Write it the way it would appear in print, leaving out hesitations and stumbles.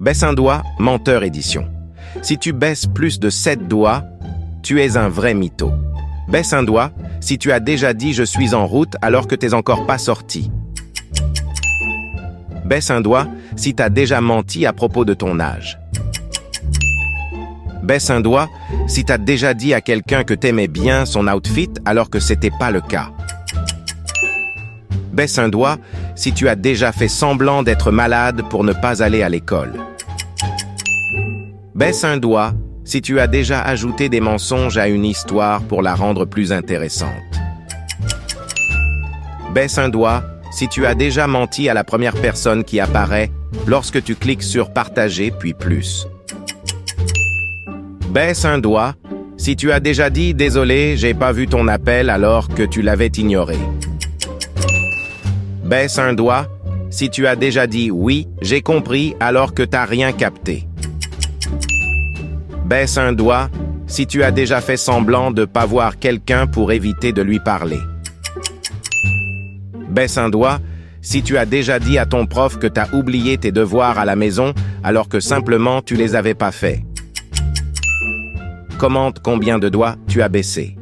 Baisse un doigt, menteur édition. Si tu baisses plus de 7 doigts, tu es un vrai mytho. Baisse un doigt si tu as déjà dit « je suis en route » alors que t'es encore pas sorti. Baisse un doigt si t'as déjà menti à propos de ton âge. Baisse un doigt si t'as déjà dit à quelqu'un que t'aimais bien son outfit alors que c'était pas le cas. Baisse un doigt si tu as déjà fait semblant d'être malade pour ne pas aller à l'école. Baisse un doigt si tu as déjà ajouté des mensonges à une histoire pour la rendre plus intéressante. Baisse un doigt si tu as déjà menti à la première personne qui apparaît lorsque tu cliques sur « Partager » puis « Plus ». Baisse un doigt si tu as déjà dit « Désolé, j'ai pas vu ton appel » alors que tu l'avais ignoré. Baisse un doigt si tu as déjà dit « Oui, j'ai compris » alors que t'as rien capté. Baisse un doigt si tu as déjà fait semblant de pas voir quelqu'un pour éviter de lui parler. Baisse un doigt si tu as déjà dit à ton prof que t'as oublié tes devoirs à la maison alors que simplement tu les avais pas faits. Commente combien de doigts tu as baissé.